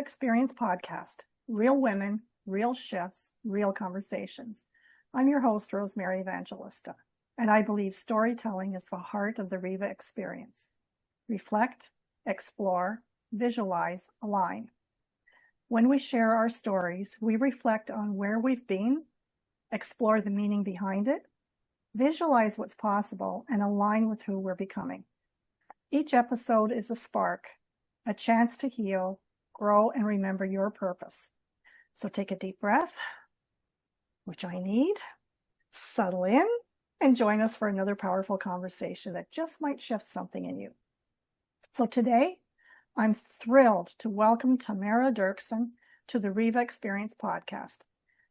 Experience podcast, real women, real shifts, real conversations. I'm your host, Rosemary Evangelista, and I believe storytelling is the heart of the REVA Experience. Reflect, explore, visualize, align. When we share our stories, we reflect on where we've been, explore the meaning behind it, visualize what's possible, and align with who we're becoming. Each episode is a spark, a chance to heal, grow, and remember your purpose. So take a deep breath, which I need, settle in, and join us for another powerful conversation that just might shift something in you. So today, I'm thrilled to welcome Tamara Doerksen to the REVA Experience podcast.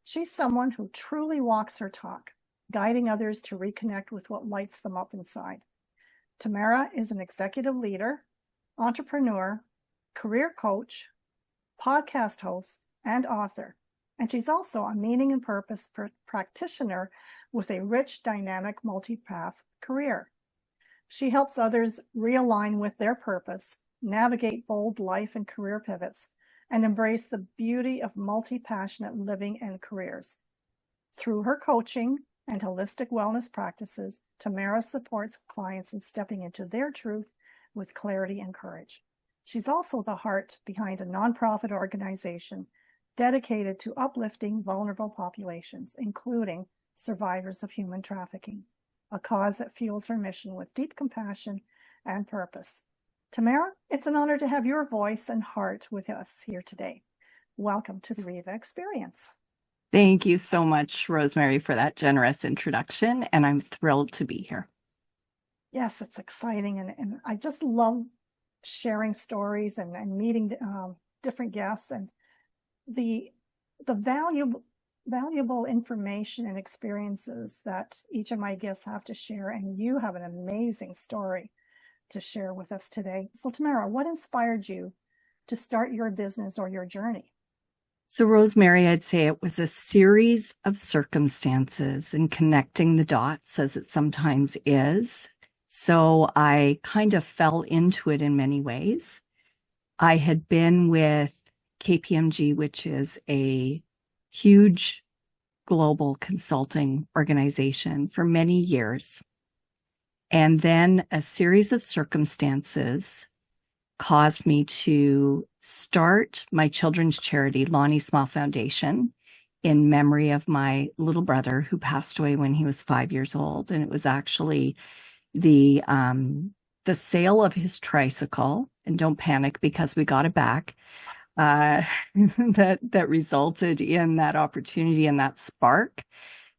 She's someone who truly walks her talk, guiding others to reconnect with what lights them up inside. Tamara is an executive leader, entrepreneur, career coach, podcast host, and author. And she's also a Meaning and Purpose Practitioner with a rich, dynamic, multi-path career. She helps others realign with their purpose, navigate bold life and career pivots, and embrace the beauty of multi-passionate living and careers. Through her coaching and holistic wellness practices, Tamara supports clients in stepping into their truth with clarity and courage. She's also the heart behind a nonprofit organization dedicated to uplifting vulnerable populations, including survivors of human trafficking, a cause that fuels her mission with deep compassion and purpose. Tamara, it's an honor to have your voice and heart with us here today. Welcome to the REVA Experience. Thank you so much, Rosemary, for that generous introduction, and I'm thrilled to be here. Yes, it's exciting, and I just love sharing stories and meeting different guests, and the valuable information and experiences that each of my guests have to share, and you have an amazing story to share with us today. So Tamara, what inspired you to start your business or your journey? So Rosemary, I'd say it was a series of circumstances and connecting the dots, as it sometimes is. So I kind of fell into it in many ways. I had been with KPMG, which is a huge global consulting organization, for many years. And then a series of circumstances caused me to start my children's charity, Lonnie Foundation, in memory of my little brother who passed away when he was 5 years old. And it was actually the sale of his tricycle, and don't panic because we got it back, that resulted in that opportunity and that spark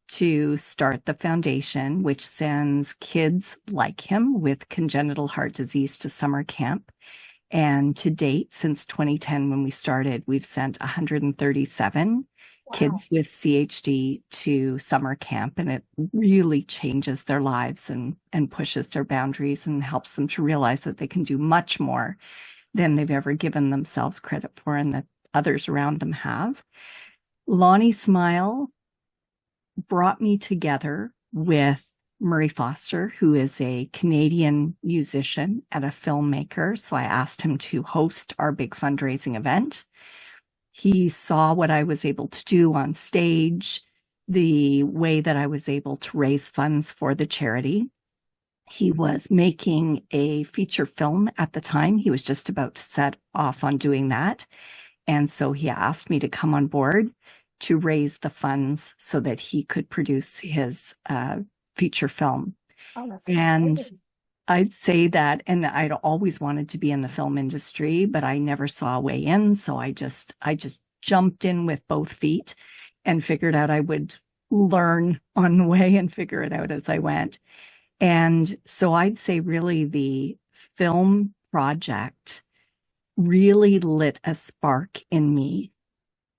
to start the foundation, which sends kids like him with congenital heart disease to summer camp. And to date, since 2010, when we started, we've sent 137 kids with CHD to summer camp, and it really changes their lives and pushes their boundaries and helps them to realize that they can do much more than they've ever given themselves credit for and that others around them have. Lonnie Smile brought me together with Murray Foster, who is a Canadian musician and a filmmaker. So I asked him to host our big fundraising event. He saw what I was able to do on stage, the way that I was able to raise funds for the charity. He was making a feature film at the time. He was just about to set off on doing that. And so he asked me to come on board to raise the funds so that he could produce his feature film. Oh, that's and exciting. I'd say that, and I'd always wanted to be in the film industry, but I never saw a way in. So I just jumped in with both feet and figured out I would learn on the way and figure it out as I went. And so I'd say really the film project really lit a spark in me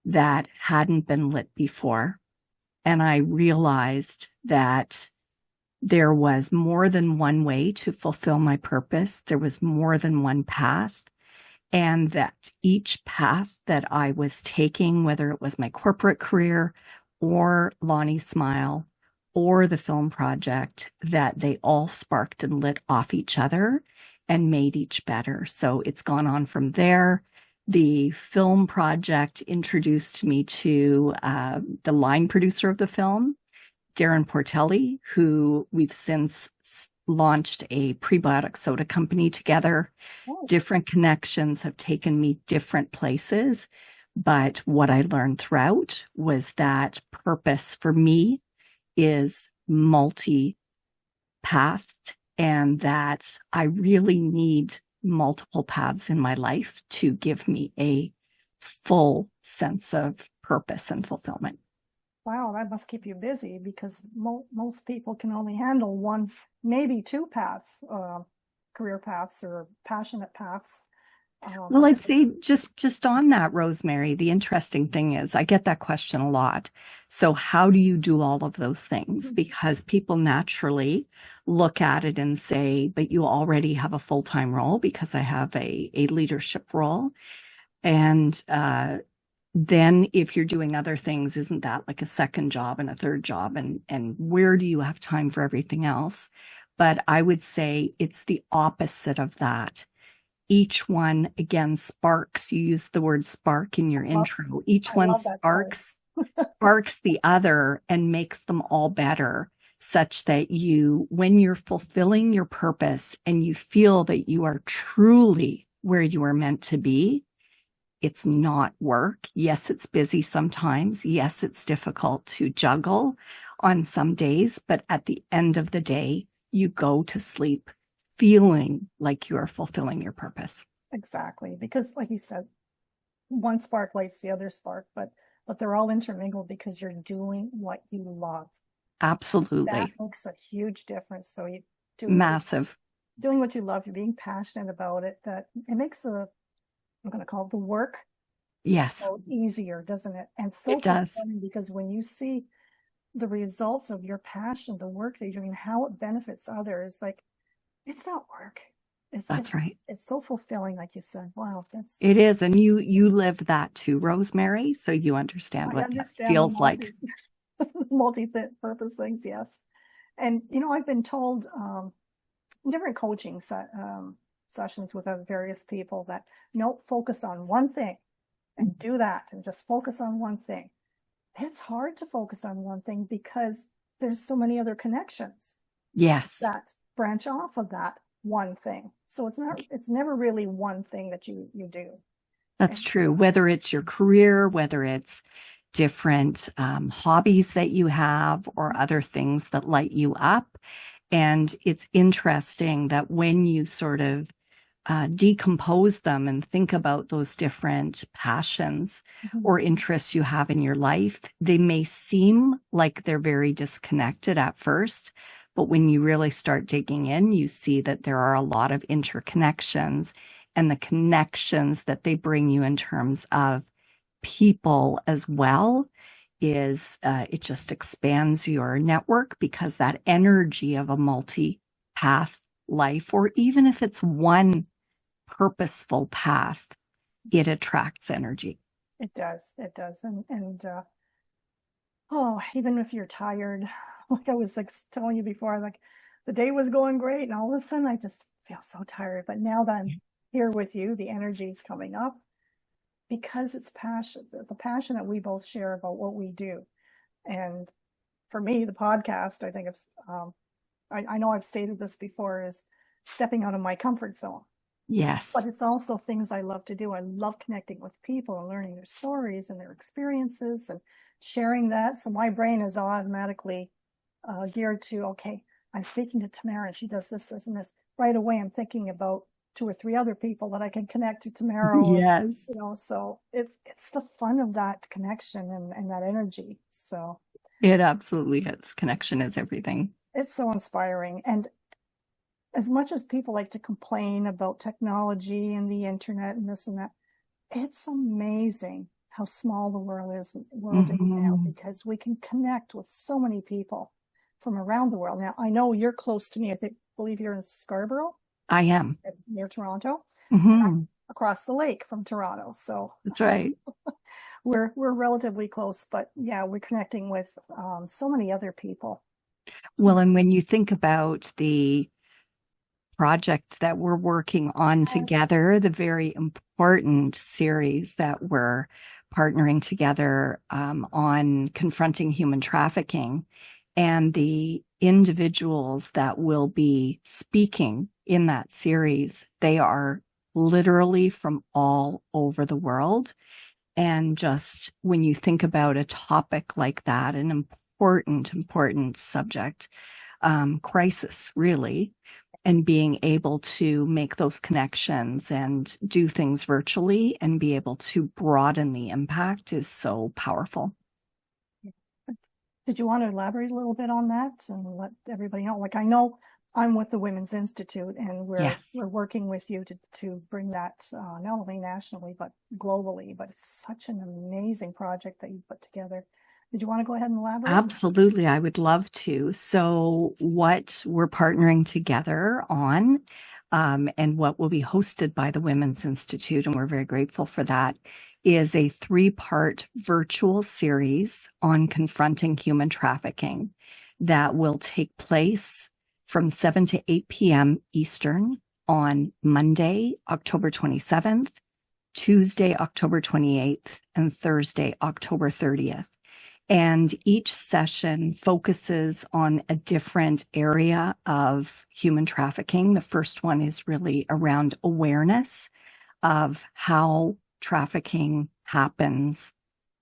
that hadn't been lit before. And I realized that there was more than one way to fulfill my purpose. There was more than one path. And that each path that I was taking, whether it was my corporate career or Lonnie Smile or the film project, that they all sparked and lit off each other and made each better. So it's gone on from there. the film project introduced me to the line producer of the film, Darren Portelli, who we've since launched a prebiotic soda company together. Oh, Different connections have taken me different places. But what I learned throughout was that purpose for me is multi-pathed, and that I really need multiple paths in my life to give me a full sense of purpose and fulfillment. wow, that must keep you busy because most people can only handle one, maybe two paths, career paths or passionate paths. Well, I'd say just on that, Rosemary, the interesting thing is I get that question a lot. So how do you do all of those things? Because people naturally look at it and say, but you already have a full-time role, because I have a leadership role. And then if you're doing other things, isn't that like a second job and a third job? And where do you have time for everything else? But I would say it's the opposite of that. Each one, again, sparks. You used the word spark in your intro. Each one sparks the other and makes them all better, such that you, when you're fulfilling your purpose and you feel that you are truly where you are meant to be, it's not work. Yes, it's busy sometimes. Yes, it's difficult to juggle on some days, but at the end of the day, you go to sleep feeling like you are fulfilling your purpose. Exactly. Because like you said, one spark lights the other spark, but they're all intermingled because you're doing what you love. Absolutely. That makes a huge difference. So you do massive. Doing what you love, you're being passionate about it, that it makes I'm going to call it the work. Yes. So easier, doesn't it? And so it does. Because when you see the results of your passion, the work that you're doing, how it benefits others, like, it's not work. That's right. It's so fulfilling, like you said. Wow, it is. And you live that too, Rosemary. So you understand what that feels like. Multi-purpose things, yes. And I've been told different coaching sessions with various people that focus on one thing and do that and just focus on one thing. It's hard to focus on one thing because there's so many other connections. Yes. That branch off of that one thing. So it's never really one thing that you do. That's true. Whether it's your career, whether it's different hobbies that you have or other things that light you up. And it's interesting that when you sort of decompose them and think about those different passions or interests you have in your life, they may seem like they're very disconnected at first. But when you really start digging in, you see that there are a lot of interconnections, and the connections that they bring you in terms of people as well is it just expands your network, because that energy of a multi-path life, or even if it's one purposeful path, it attracts energy. It does. And even if you're tired, like I was telling you before, like the day was going great and all of a sudden I just feel so tired. But now that I'm here with you, the energy is coming up because it's passion, the passion that we both share about what we do. And for me, the podcast, I think it's, I know I've stated this before, is stepping out of my comfort zone. Yes. But it's also things I love to do. I love connecting with people and learning their stories and their experiences and sharing that. So my brain is automatically geared to, okay, I'm speaking to Tamara and she does this, and this. Right away, I'm thinking about 2 or 3 other people that I can connect to tomorrow. Yes. So it's the fun of that connection and that energy. So it absolutely is. Connection is everything. It's so inspiring. And as much as people like to complain about technology and the internet and this and that, it's amazing how small the world is now, because we can connect with so many people from around the world. Now, I know you're close to me. Believe you're in Scarborough. I am. Near Toronto. I'm across the lake from Toronto. So that's right. we're relatively close, but yeah, we're connecting with so many other people. Well, and when you think about the project that we're working on together, the very important series that we're partnering together on confronting human trafficking. And the individuals that will be speaking in that series, they are literally from all over the world. And just when you think about a topic like that, an important subject, crisis, really, and being able to make those connections and do things virtually and be able to broaden the impact is so powerful. Did you want to elaborate a little bit on that and let everybody know? Like, I know I'm with the Women's Institute, and we're working with you to bring that not only nationally but globally. But it's such an amazing project that you put together. Did you want to go ahead and elaborate? Absolutely, I would love to. So what we're partnering together on, and what will be hosted by the Women's Institute, and we're very grateful for that, is a 3-part virtual series on confronting human trafficking that will take place from 7 to 8 p.m. Eastern on Monday, October 27th, Tuesday, October 28th, and Thursday, October 30th. And each session focuses on a different area of human trafficking. The first one is really around awareness of how trafficking happens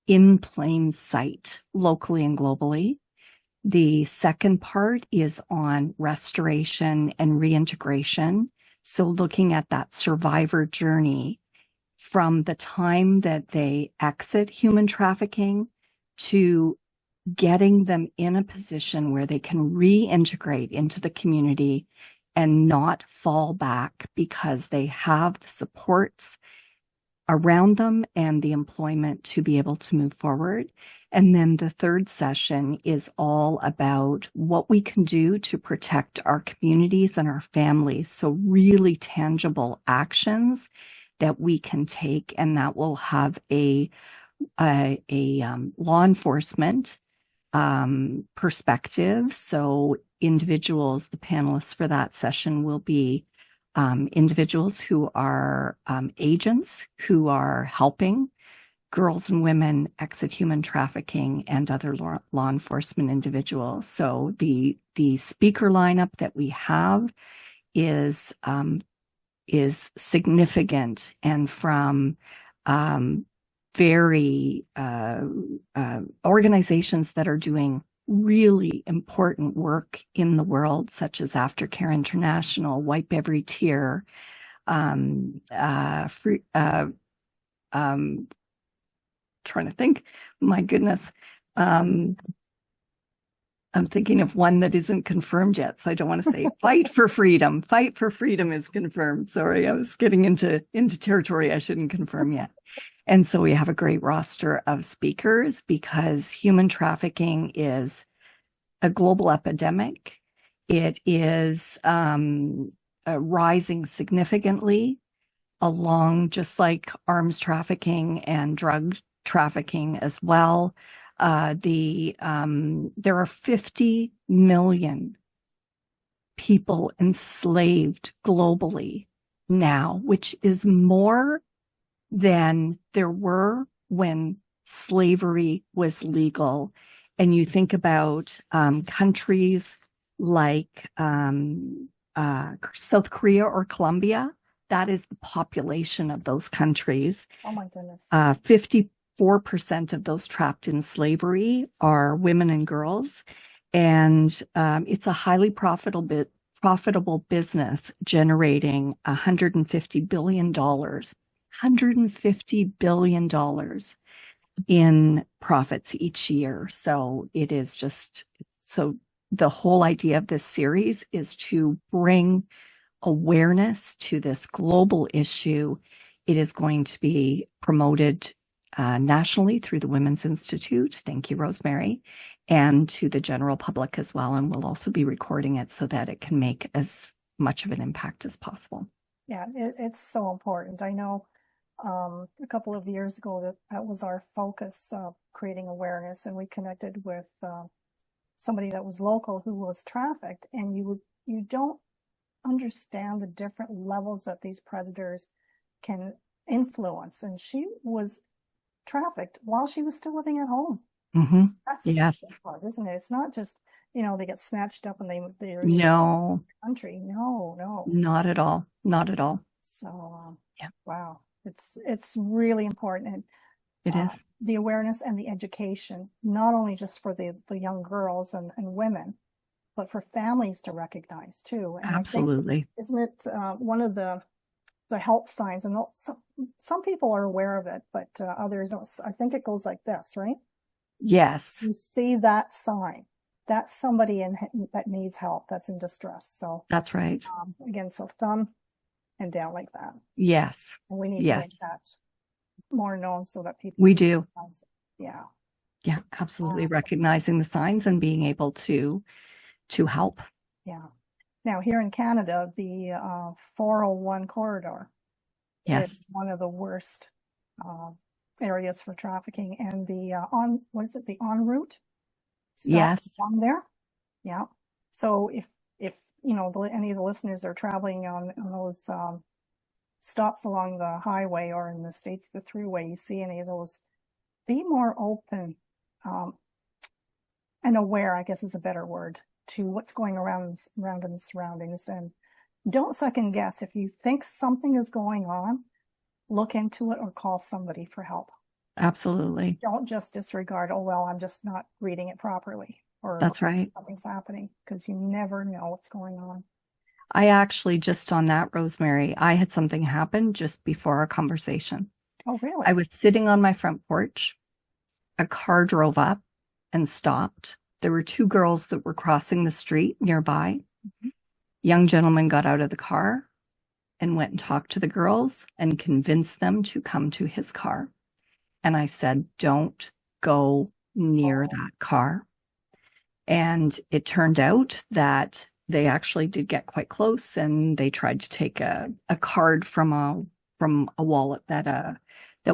in plain sight, locally and globally. The second part is on restoration and reintegration. So looking at that survivor journey from the time that they exit human trafficking to getting them in a position where they can reintegrate into the community and not fall back because they have the supports around them and the employment to be able to move forward. And then the third session is all about what we can do to protect our communities and our families. So really tangible actions that we can take, and that will have a law enforcement perspective. So individuals, the panelists for that session will be individuals who are agents who are helping girls and women exit human trafficking and other law enforcement individuals. So the speaker lineup that we have is significant, and from very organizations that are doing really important work in the world, such as Aftercare International, Wipe Every Tear, trying to think, my goodness. I'm thinking of one that isn't confirmed yet, so I don't want to say Fight for Freedom. Fight for Freedom is confirmed. Sorry, I was getting into territory I shouldn't confirm yet. And so we have a great roster of speakers because human trafficking is a global epidemic. It is rising significantly along, just like arms trafficking and drug trafficking as well. There are 50 million people enslaved globally now, which is more than there were when slavery was legal. And you think about countries like South Korea or Colombia, that is the population of those countries. Oh my goodness. 54% of those trapped in slavery are women and girls. And it's a highly profitable business, generating $150 billion. $150 billion in profits each year. So it is just, so the whole idea of this series is to bring awareness to this global issue. It is going to be promoted nationally through the Women's Institute. Thank you, Rosemary, and to the general public as well. And we'll also be recording it so that it can make as much of an impact as possible. Yeah, it's so important. I know a couple of years ago that was our focus, creating awareness, and we connected with somebody that was local who was trafficked, and you don't understand the different levels that these predators can influence, and she was trafficked while she was still living at home. Mm-hmm. That's the Yes. scary part, isn't it? It's not just, they get snatched up and they're No, country. No. not at all. Not at all. So, Yeah, wow, it's really important. it is. The awareness and the education, not only just for the young girls and women, but for families to recognize too. And Absolutely. I think, isn't it one of the help signs? And some people are aware of it, but others don't. I think it goes like this, right? Yes. You see that sign. That's somebody that needs help, that's in distress. So that's right. Again, so thumb and down like that. Yes. And we need to make that more known so that people. We do. Yeah. Yeah, absolutely. Recognizing the signs and being able to help. Yeah. Now here in Canada, the 401 corridor is one of the worst areas for trafficking, and the the en route stuff on there. Yeah. So if any of the listeners are traveling on those stops along the highway or in the States, the thruway, you see any of those, be more open and aware, I guess is a better word, to what's going around in the surroundings. And don't second guess. If you think something is going on, look into it or call somebody for help. Absolutely. Don't just disregard, oh, well, I'm just not reading it properly. Or that's right. Something's happening, because you never know what's going on. I actually, just on that, Rosemary, I had something happen just before our conversation. Oh, really? I was sitting on my front porch. A car drove up and stopped. There were two girls that were crossing the street nearby. Mm-hmm. Young gentleman got out of the car and went and talked to the girls and convinced them to come to his car. And I said, don't go near that car. And it turned out that they actually did get quite close, and they tried to take a card from a wallet that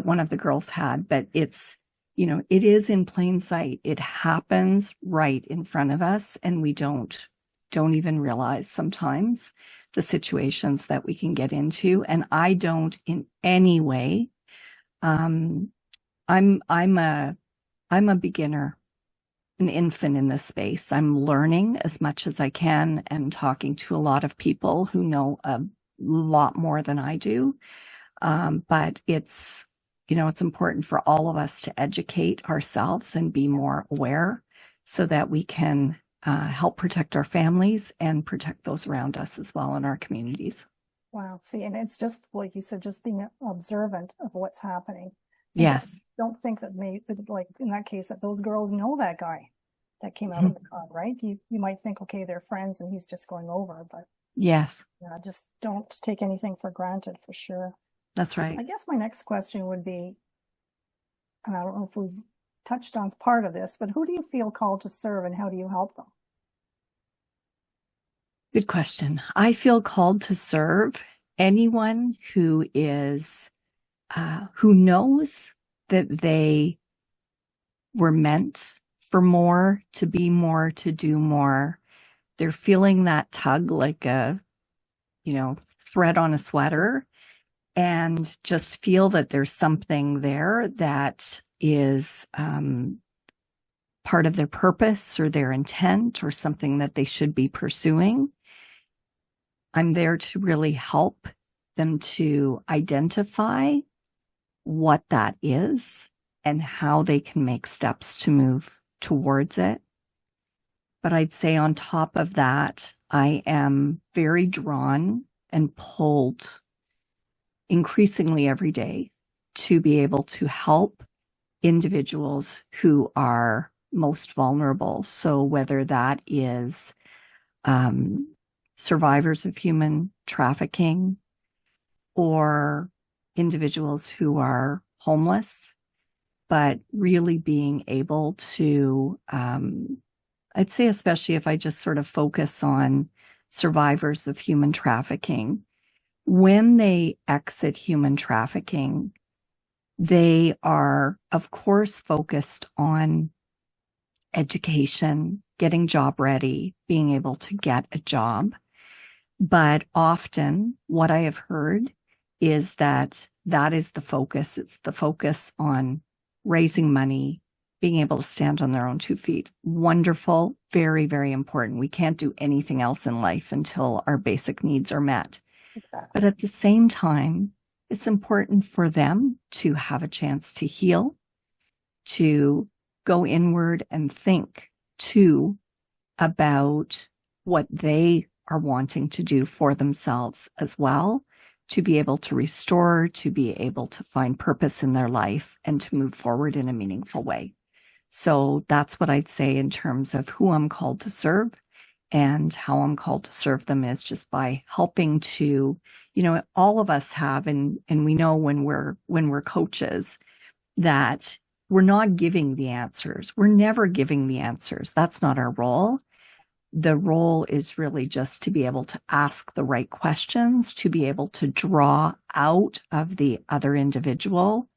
one of the girls had. But it's, it is in plain sight. It happens right in front of us, and we don't even realize sometimes the situations that we can get into. And I don't in any way. I'm a beginner, an infant in this space. I'm learning as much as I can and talking to a lot of people who know a lot more than I do. But it's, it's important for all of us to educate ourselves and be more aware so that we can help protect our families and protect those around us as well in our communities. Wow. See, and it's just like you said, just being observant of what's happening. Yes. Don't think that like in that case, that those girls know that guy that came out of the car, right? You might think, okay, they're friends and he's just going over, but yes. Yeah, just don't take anything for granted, for sure. That's right. I guess my next question would be, and I don't know if we've touched on part of this, but who do you feel called to serve and how do you help them? Good question. I feel called to serve anyone who is who knows that they were meant for more, to be more, to do more. They're feeling that tug like a, thread on a sweater, and just feel that there's something there that is part of their purpose or their intent or something that they should be pursuing. I'm there to really help them to identify what that is and how they can make steps to move towards it. But I'd say on top of that, I am very drawn and pulled increasingly every day to be able to help individuals who are most vulnerable. So whether that is survivors of human trafficking or individuals who are homeless, but really being able to, I'd say, especially if I just sort of focus on survivors of human trafficking, when they exit human trafficking, they are, of course, focused on education, getting job ready, being able to get a job. But often what I have heard is that that is the focus. It's the focus on raising money, being able to stand on their own 2 feet. Wonderful, very, very important. We can't do anything else in life until our basic needs are met. Exactly. But at the same time, it's important for them to have a chance to heal, to go inward and think too about what they are wanting to do for themselves as well, to be able to restore, to be able to find purpose in their life and to move forward in a meaningful way. So that's what I'd say in terms of who I'm called to serve, and how I'm called to serve them is just by helping to, all of us have, and we know when we're coaches that we're not giving the answers. We're never giving the answers. That's not our role. The role is really just to be able to ask the right questions, to be able to draw out of the other individual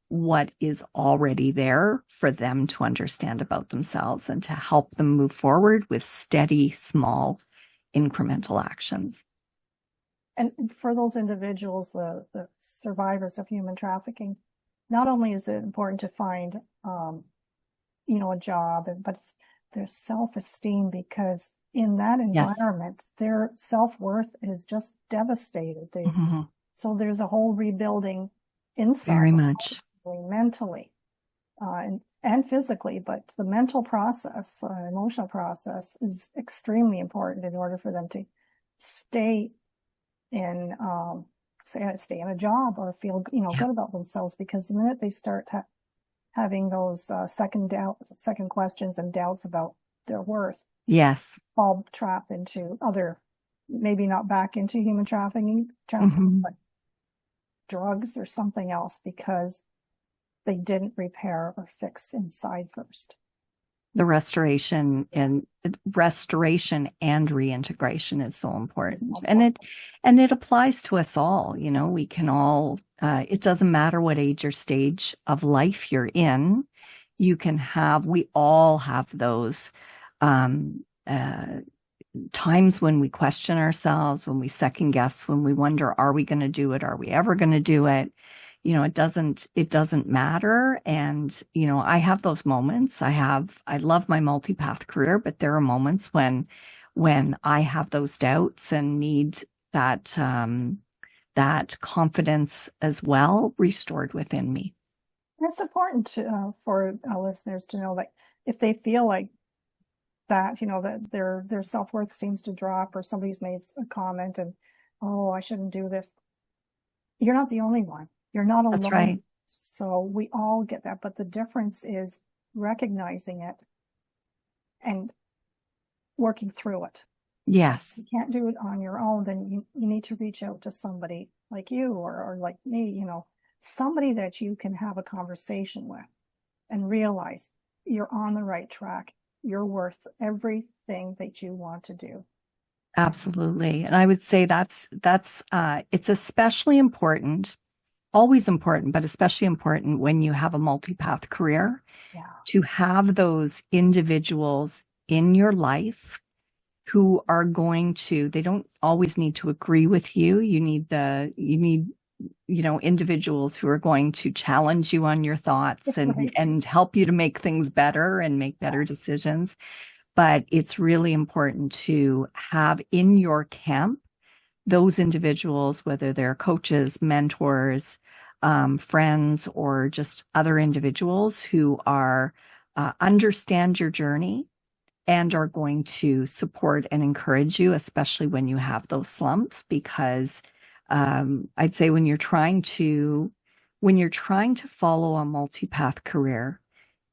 what is already there for them to understand about themselves, and to help them move forward with steady, small, incremental actions. And for those individuals, the survivors of human trafficking, not only is it important to find, a job, but it's their self-esteem, because in that environment, their self-worth is just devastated. So there's a whole rebuilding inside. Very much. Mentally, and physically, but the mental process, emotional process is extremely important in order for them to stay in a job or feel, good about themselves. Because the minute they start having those second questions and doubts about their worth, fall trap into maybe not back into human trafficking, but drugs or something else, because they didn't repair or fix inside first. The restoration and reintegration is so important. And it applies to us all. We can all, it doesn't matter what age or stage of life you're in. We all have those, times when we question ourselves, when we second guess, when we wonder, are we going to do it? Are we ever going to do it? It doesn't matter. And, I have those moments. I love my multipath career, but there are moments when I have those doubts and need that confidence as well restored within me. It's important for our listeners to know that if they feel like that, that their self-worth seems to drop, or somebody's made a comment and, oh, I shouldn't do this. You're not the only one. You're not alone. That's right. So we all get that. But the difference is recognizing it and working through it. Yes. If you can't do it on your own, then you need to reach out to somebody like you or like me, somebody that you can have a conversation with and realize you're on the right track. You're worth everything that you want to do. Absolutely. And I would say that's it's especially important, always important, but especially important when you have a multipath career, to have those individuals in your life who are they don't always need to agree with you. You need individuals who are going to challenge you on your thoughts and help you to make things better and make better decisions. But it's really important to have in your camp those individuals, whether they're coaches, mentors, friends, or just other individuals who understand your journey and are going to support and encourage you, especially when you have those slumps. Because I'd say when you're trying to follow a multipath career,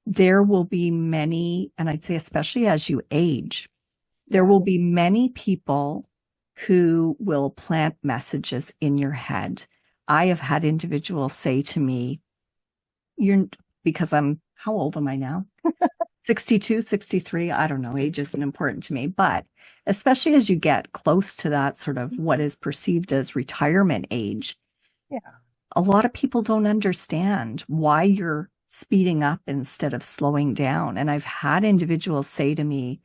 there will be many, and I'd say especially as you age, there will be many people who will plant messages in your head. I have had individuals say to me, because how old am I now? 62, 63, I don't know, age isn't important to me, but especially as you get close to that sort of what is perceived as retirement age, a lot of people don't understand why you're speeding up instead of slowing down. And I've had individuals say to me,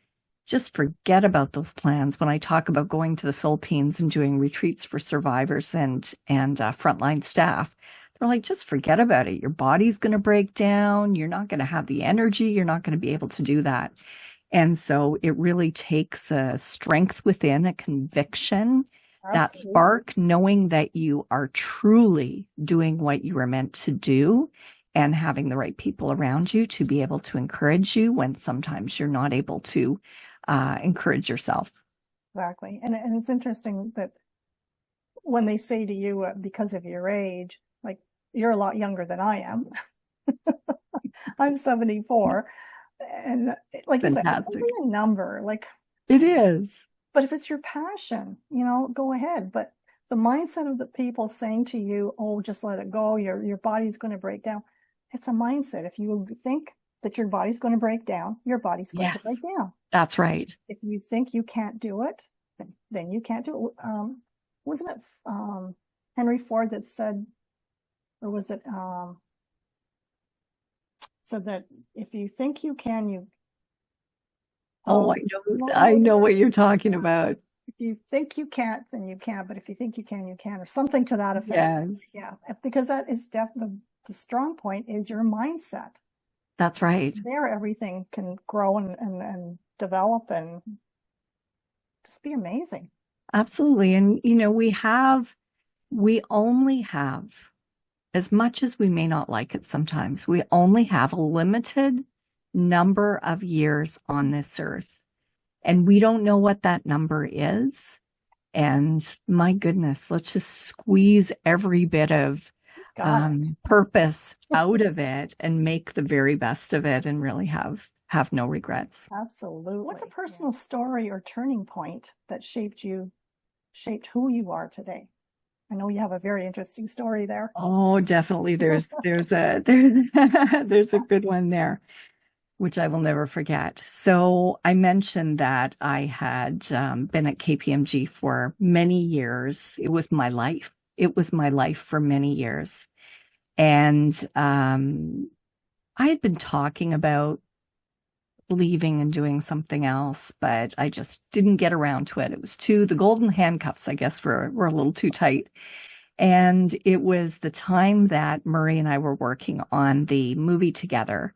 just forget about those plans. When I talk about going to the Philippines and doing retreats for survivors and frontline staff, They're like, just forget about it. Your body's going to break down. You're not going to have the energy. You're not going to be able to do that. And so it really takes a strength within, a conviction, that Absolutely. spark, knowing that you are truly doing what you were meant to do and having the right people around you to be able to encourage you when sometimes you're not able to encourage yourself. Exactly. And it's interesting that when they say to you, because of your age, like, you're a lot younger than I am. I'm 74. And like you said, it's Fantastic. only a number. Like, It is. but if it's your passion, you know, go ahead. But the mindset of the people saying to you, oh, just let it go, your body's going to break down. It's a mindset. If you think that your body's going to break down, your body's going to break down. That's right. If you think you can't do it, then you can't do it. Wasn't it Henry Ford that said, or was it said that if you think you can, you. Oh, I know what you're talking about. If you think you can't, then you can't. But if you think you can, or something to that effect. Yes. Yeah, because that is definitely the strong point is your mindset. That's right. There, everything can grow and develop and just be amazing. Absolutely. And, you know, we only have, as much as we may not like it sometimes, we only have a limited number of years on this earth. And we don't know what that number is. And my goodness, let's just squeeze every bit of purpose out of it and make the very best of it and really have no regrets. Absolutely. What's a personal story or turning point that shaped who you are today? I know you have a very interesting story there. Oh, definitely. There's a good one there, which I will never forget. So I mentioned that I had been at KPMG for many years. It was my life. It was my life for many years. And I had been talking about leaving and doing something else, but I just didn't get around to it. It was the golden handcuffs, I guess, were a little too tight. And it was the time that Murray and I were working on the movie together.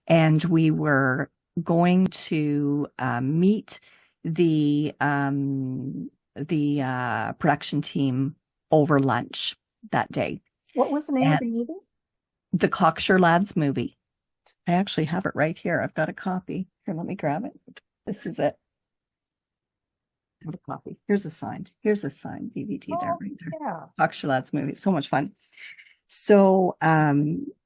And we were going to meet the production team over lunch that day. What was the name of the movie? The Cocksure Lads movie. I actually have it right here. I've got a copy. Here, let me grab it. This is it. I have a copy. Here's a signed DVD there, right there. Yeah. Cocksure Lads movie. So much fun. So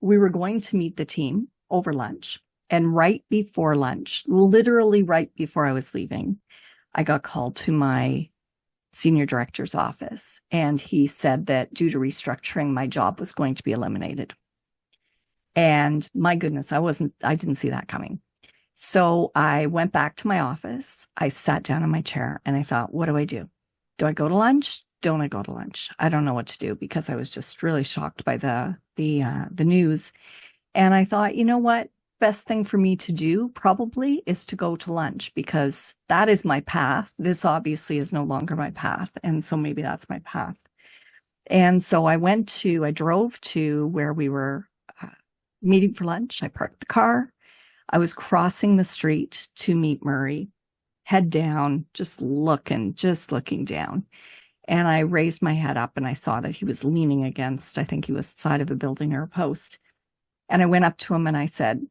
we were going to meet the team over lunch. And right before lunch, literally right before I was leaving, I got called to my senior director's office. And he said that due to restructuring, my job was going to be eliminated. And my goodness, I didn't see that coming. So I went back to my office. I sat down in my chair and I thought, what do I do? Do I go to lunch? Don't I go to lunch? I don't know what to do because I was just really shocked by the news. And I thought, you know what? Best thing for me to do probably is to go to lunch because that is my path. This obviously is no longer my path. And so maybe that's my path. And so I drove to where we were meeting for lunch. I parked the car. I was crossing the street to meet Murray, head down, just looking down. And I raised my head up and I saw that he was leaning against, I think he was the side of a building or a post. And I went up to him and I said,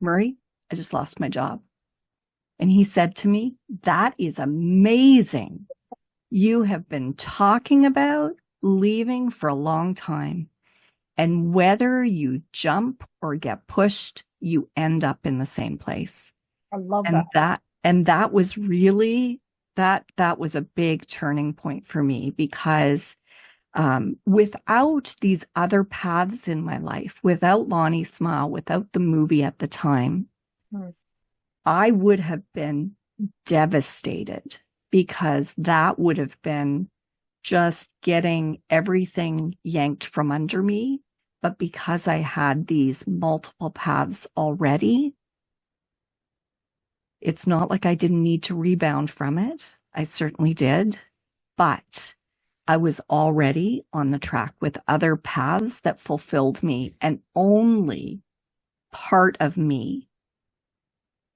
Murray, I just lost my job. And he said to me, that is amazing. You have been talking about leaving for a long time. And whether you jump or get pushed, you end up in the same place. I love that. And that was really, that was a big turning point for me because without these other paths in my life, without Lonnie Smile, without the movie at the time, I would have been devastated because that would have been just getting everything yanked from under me. But because I had these multiple paths already, it's not like I didn't need to rebound from it. I certainly did. But I was already on the track with other paths that fulfilled me, and only part of me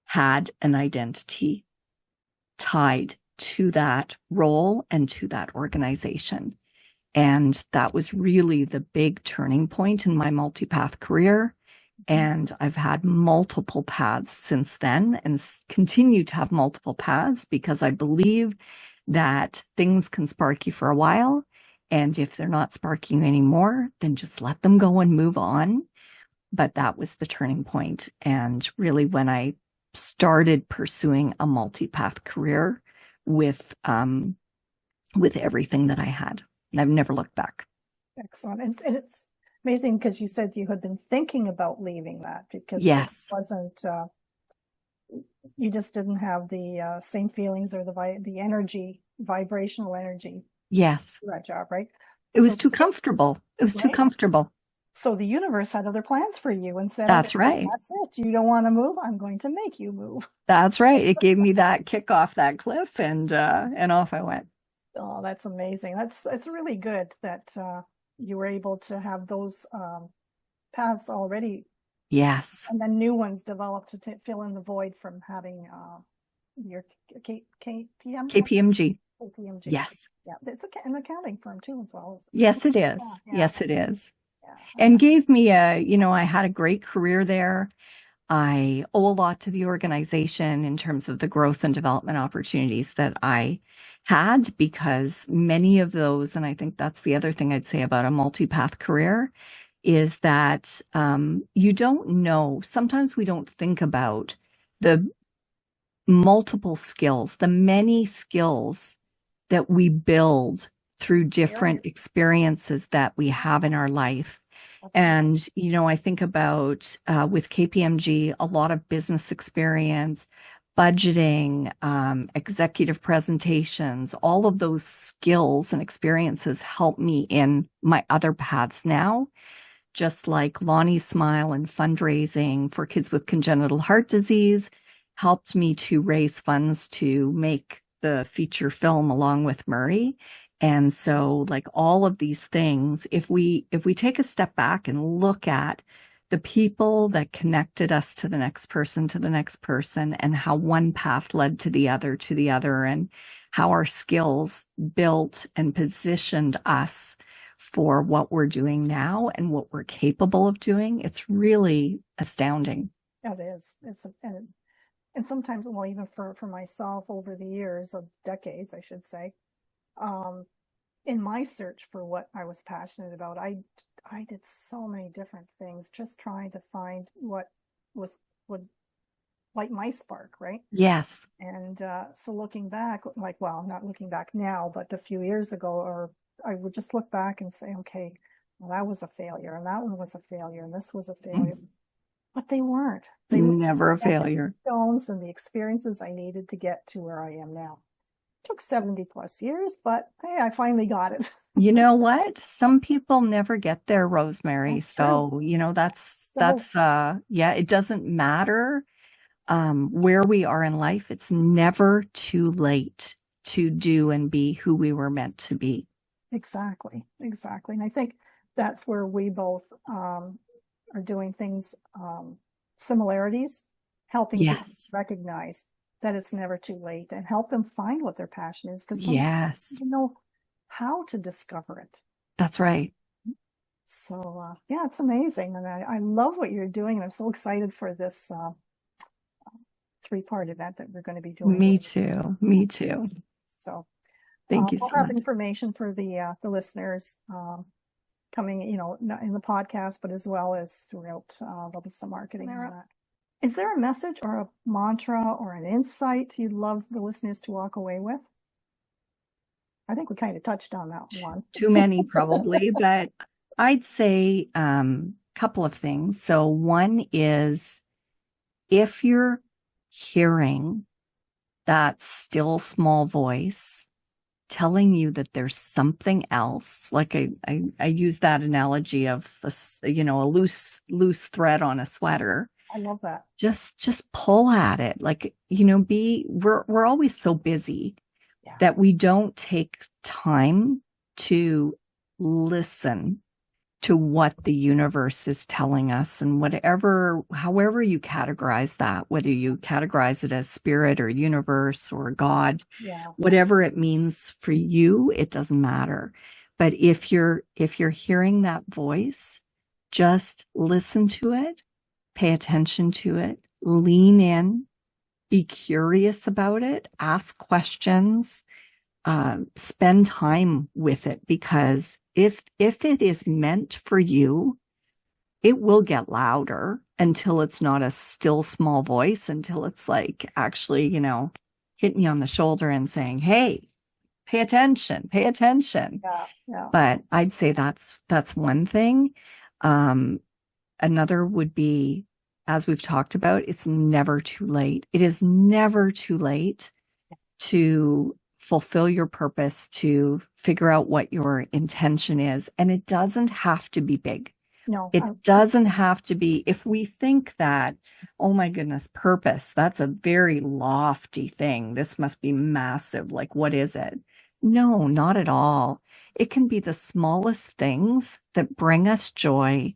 had an identity tied to that role and to that organization. And that was really the big turning point in my multipath career. And I've had multiple paths since then and continue to have multiple paths because I believe that things can spark you for a while. And if they're not sparking you anymore, then just let them go and move on. But that was the turning point. And really when I started pursuing a multipath career with everything that I had. And I've never looked back. Excellent. And it's amazing because you said you had been thinking about leaving that because yes. it wasn't, you just didn't have the same feelings or the energy, vibrational energy. Yes. For that job, right? It was too comfortable. It was too comfortable. So the universe had other plans for you and said, that's right. That's it. You don't want to move. I'm going to make you move. That's right. It gave me that kick off that cliff and off I went. Oh, that's amazing. It's really good that you were able to have those paths already. Yes. And then new ones developed to fill in the void from having your KPMG. KPMG. Yes. Yeah. It's an accounting firm too as well. Yes, it is. Yeah. Yes, it is. Yeah. And gave me I had a great career there. I owe a lot to the organization in terms of the growth and development opportunities that I had, because many of those, and I think that's the other thing I'd say about a multipath career, is that you don't know. Sometimes we don't think about the multiple skills, the many skills that we build through different experiences that we have in our life. And, I think about with KPMG, a lot of business experience, budgeting, executive presentations, all of those skills and experiences help me in my other paths now, just like Lonnie Smile and fundraising for kids with congenital heart disease helped me to raise funds to make the feature film along with Murray. And so like all of these things, if we take a step back and look at the people that connected us to the next person, and how one path led to the other, and how our skills built and positioned us for what we're doing now and what we're capable of doing, it's really astounding. It is. And sometimes, well, even for myself over the years of decades, I should say, in my search for what I was passionate about, I did so many different things, just trying to find what would light my spark, right? Yes. And so looking back, not looking back now, but a few years ago, or I would just look back and say, okay, well, that was a failure, and that one was a failure, and this was a failure. But they weren't. They were never a failure. Stones and the experiences I needed to get to where I am now. It took 70 plus years, but hey, I finally got it. You know what? Some people never get there, Rosemary. That's so, true. That's it doesn't matter where we are in life. It's never too late to do and be who we were meant to be. Exactly. And I think that's where we both are doing things, similarities, helping people recognize that it's never too late and help them find what their passion is, because sometimes you know how to discover it. That's right. So it's amazing, and I love what you're doing, and I'm so excited for this 3-part event that we're going to be doing. Me too. So thank you so much. We'll have much. Information for the listeners coming, not in the podcast, but as well as throughout. There'll be some marketing on that. Is there a message or a mantra or an insight you'd love the listeners to walk away with? I think we kind of touched on that one. Too many probably, but I'd say a couple of things. So one is, if you're hearing that still small voice telling you that there's something else, like I use that analogy of a loose thread on a sweater. I love that. Just pull at it. Like, we're always so busy that we don't take time to listen to what the universe is telling us, and however you categorize that, whether you categorize it as spirit or universe or God, whatever it means for you, it doesn't matter. But if you're hearing that voice, just listen to it, pay attention to it, lean in, be curious about it, ask questions, spend time with it, because if it is meant for you, it will get louder until it's not a still small voice, until it's like actually, hitting you on the shoulder and saying, hey, pay attention. Yeah. But I'd say that's one thing. Another would be, as we've talked about, it's never too late. It is never too late to fulfill your purpose, to figure out what your intention is. And it doesn't have to be big. No, it doesn't have to be. If we think that, oh my goodness, purpose, that's a very lofty thing. This must be massive. Like, what is it? No, not at all. It can be the smallest things that bring us joy,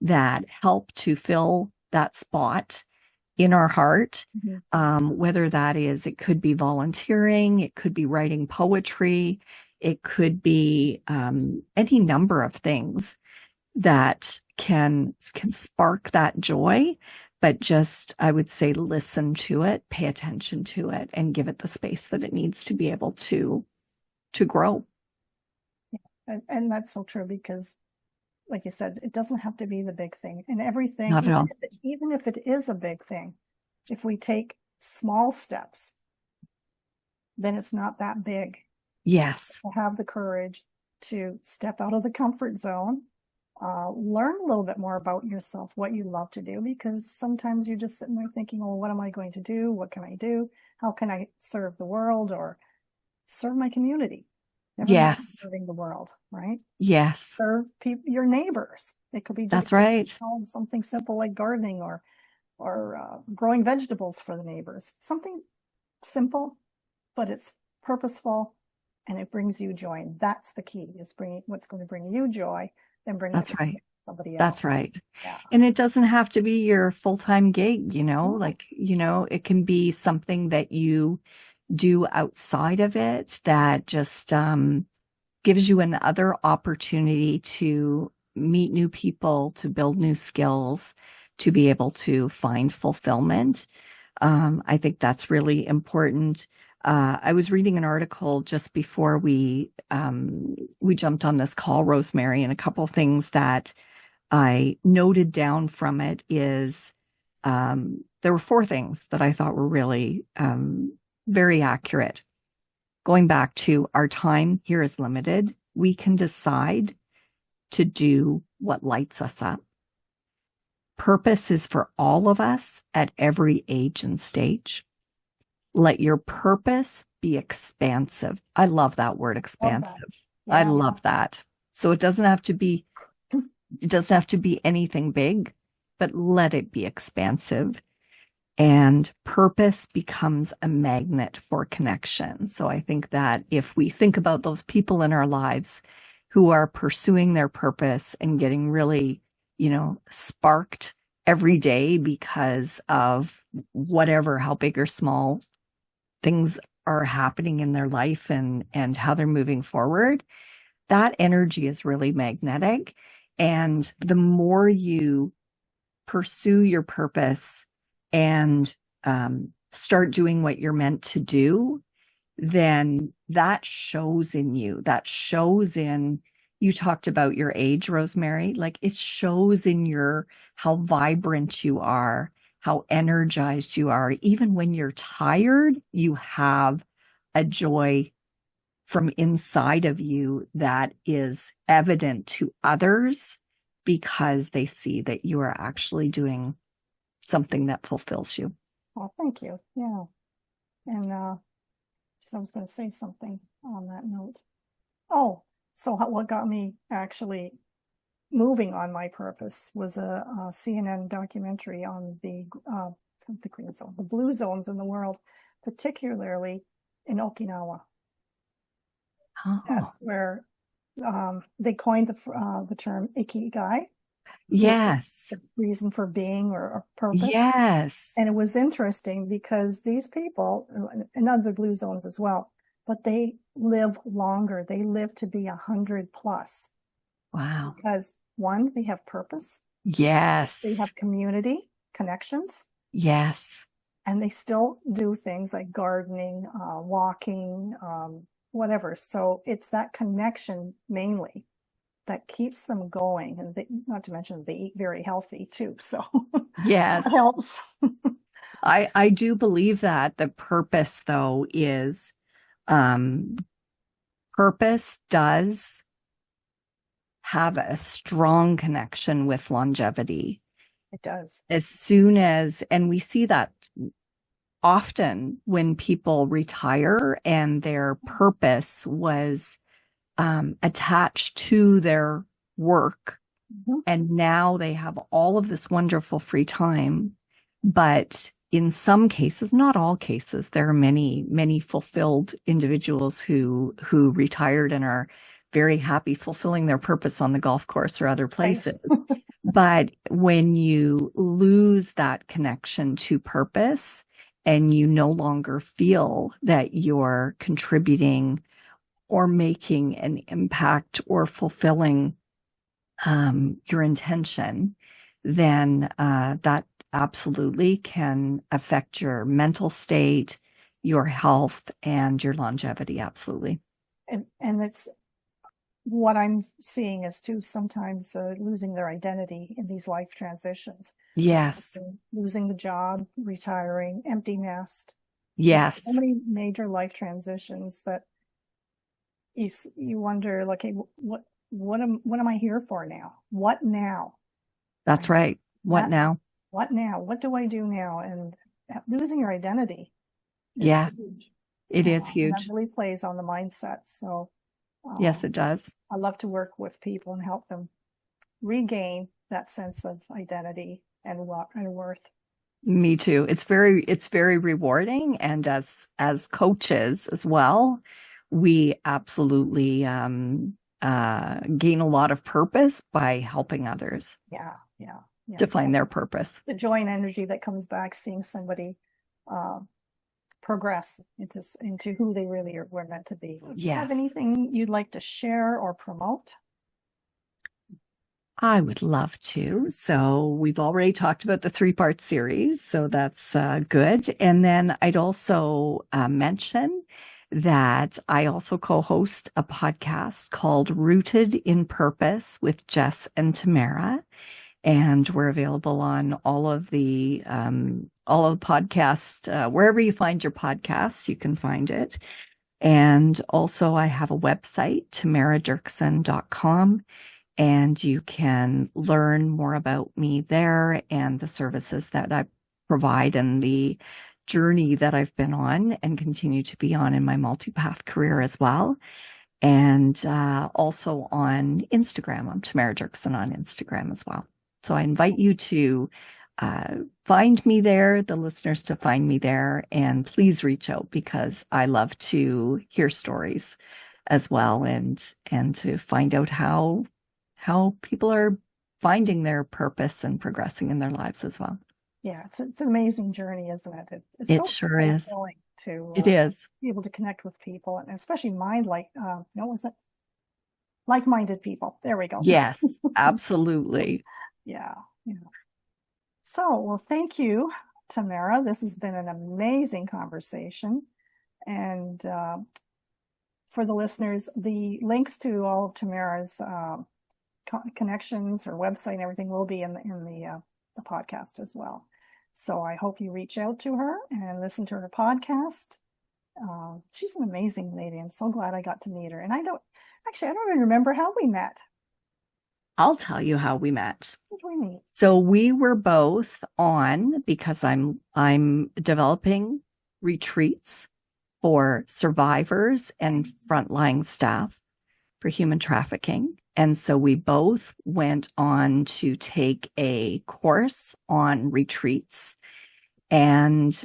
that help to fill that spot in our heart. Whether that is, it could be volunteering, it could be writing poetry, it could be any number of things that can spark that joy. But just, I would say, listen to it, pay attention to it, and give it the space that it needs to be able to grow. And that's so true, because like you said, it doesn't have to be the big thing. And everything, Not at all. even if it is a big thing, if we take small steps, then it's not that big. Yes. To have the courage to step out of the comfort zone, learn a little bit more about yourself, what you love to do, because sometimes you're just sitting there thinking, well, what am I going to do? What can I do? How can I serve the world or serve my community? Never mind serving the world, right? Yes. Serve your neighbors. It could be just that's right. Something simple like gardening or growing vegetables for the neighbors. Something simple, but it's purposeful and it brings you joy. And that's the key, is bringing what's going to bring you joy, then bring that's right. somebody else. That's right. Yeah. And it doesn't have to be your full-time gig, it can be something that you do outside of it that just gives you another opportunity to meet new people, to build new skills, to be able to find fulfillment. I think that's really important. I was reading an article just before we jumped on this call, Rosemary, and a couple of things that I noted down from it is there were 4 things that I thought were really very accurate. Going back to, our time here is limited. We can decide to do what lights us up. Purpose is for all of us at every age and stage. Let your purpose be expansive. I love that word, expansive. I love that. So it doesn't have to be anything big, but let it be expansive. And purpose becomes a magnet for connection. So I think that if we think about those people in our lives who are pursuing their purpose and getting really, sparked every day because of whatever, how big or small things are happening in their life and how they're moving forward, that energy is really magnetic. And the more you pursue your purpose and start doing what you're meant to do, then that shows in you. That shows in, you talked about your age, Rosemary, like it shows in how vibrant you are, how energized you are. Even when you're tired, you have a joy from inside of you that is evident to others because they see that you are actually doing something that fulfills you. Oh, thank you. Yeah. And I was going to say something on that note. Oh, so what got me actually moving on my purpose was a CNN documentary on the green zone, the blue zones in the world, particularly in Okinawa. Oh. That's where they coined the term ikigai. Yes. The reason for being or purpose. Yes. And it was interesting because these people, and other blue zones as well, but they live longer. They live to be 100 plus. Wow. Because one, they have purpose. Yes. They have community connections. Yes. And they still do things like gardening, walking, whatever. So it's that connection mainly that keeps them going. And they, not to mention they eat very healthy too. So Yes. that helps. I do believe that the purpose though is, purpose does have a strong connection with longevity. It does. As soon as, and we see that often when people retire and their purpose was attached to their work. Mm-hmm. And now they have all of this wonderful free time. But in some cases, not all cases, there are many fulfilled individuals who retired and are very happy fulfilling their purpose on the golf course or other places. Right. But when you lose that connection to purpose and you no longer feel that you're contributing or making an impact or fulfilling your intention, then that absolutely can affect your mental state, your health, and your longevity. Absolutely. And it's what I'm seeing is too sometimes losing their identity in these life transitions. Yes. Losing the job, retiring, empty nest. Yes. So many major life transitions that you wonder, like, hey, what am I here for now? What now? That's right. What now? What now? What do I do now? And losing your identity is huge. It is huge. That really plays on the mindset. So yes, it does. I love to work with people and help them regain that sense of identity and worth. Me too. It's very rewarding. And as coaches as well, we absolutely gain a lot of purpose by helping others. Yeah. To find their purpose. The joy and energy that comes back seeing somebody progress into who they really were meant to be. Yes. Do you have anything you'd like to share or promote? I would love to. So we've already talked about the 3-part series, so that's good. And then I'd also mention that I also co-host a podcast called Rooted in Purpose with Jess and Tamara. And we're available on all of the podcasts, wherever you find your podcasts, you can find it. And also I have a website, tamaradoerksen.com, and you can learn more about me there and the services that I provide and the journey that I've been on and continue to be on in my multipath career as well. And also on Instagram. I'm Tamara Doerksen on Instagram as well. So I invite you to find me there, the listeners to find me there, and please reach out because I love to hear stories as well and to find out how people are finding their purpose and progressing in their lives as well. Yeah, it's an amazing journey, isn't it? It so sure is. It is. Be able to connect with people, and especially like-minded people. There we go. Yes, absolutely. Yeah. So, well, thank you, Tamara. This has been an amazing conversation. And for the listeners, the links to all of Tamara's connections, her website, and everything will be in the podcast as well. So I hope you reach out to her and listen to her podcast. She's an amazing lady. I'm so glad I got to meet her. And I don't even remember how we met. I'll tell you how we met. How did we meet? So we were both on, because I'm developing retreats for survivors and frontline staff for human trafficking. And so we both went on to take a course on retreats. And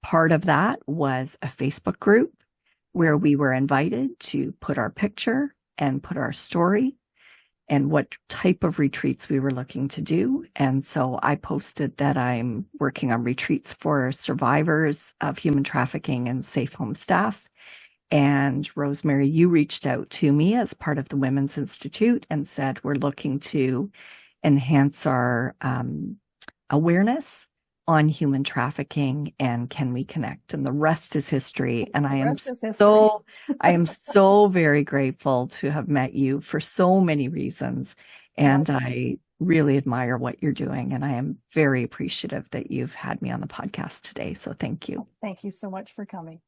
part of that was a Facebook group where we were invited to put our picture and put our story and what type of retreats we were looking to do. And so I posted that I'm working on retreats for survivors of human trafficking and safe home staff. And Rosemary, you reached out to me as part of the Women's Institute and said, we're looking to enhance our awareness on human trafficking, and can we connect? And the rest is history. And I am so very grateful to have met you for so many reasons. And I really admire what you're doing. And I am very appreciative that you've had me on the podcast today. So thank you. Thank you so much for coming.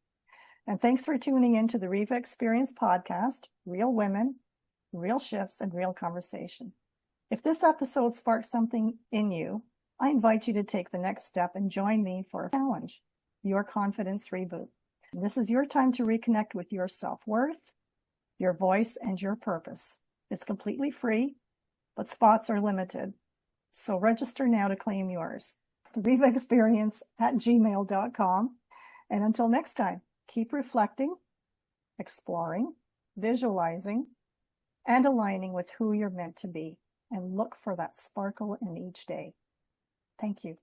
And thanks for tuning in to the REVA Experience podcast, Real Women, Real Shifts, and Real Conversation. If this episode sparked something in you, I invite you to take the next step and join me for a challenge, your confidence reboot. This is your time to reconnect with your self-worth, your voice, and your purpose. It's completely free, but spots are limited. So register now to claim yours. REVAexperience@gmail.com. And until next time, keep reflecting, exploring, visualizing, and aligning with who you're meant to be. And look for that sparkle in each day. Thank you.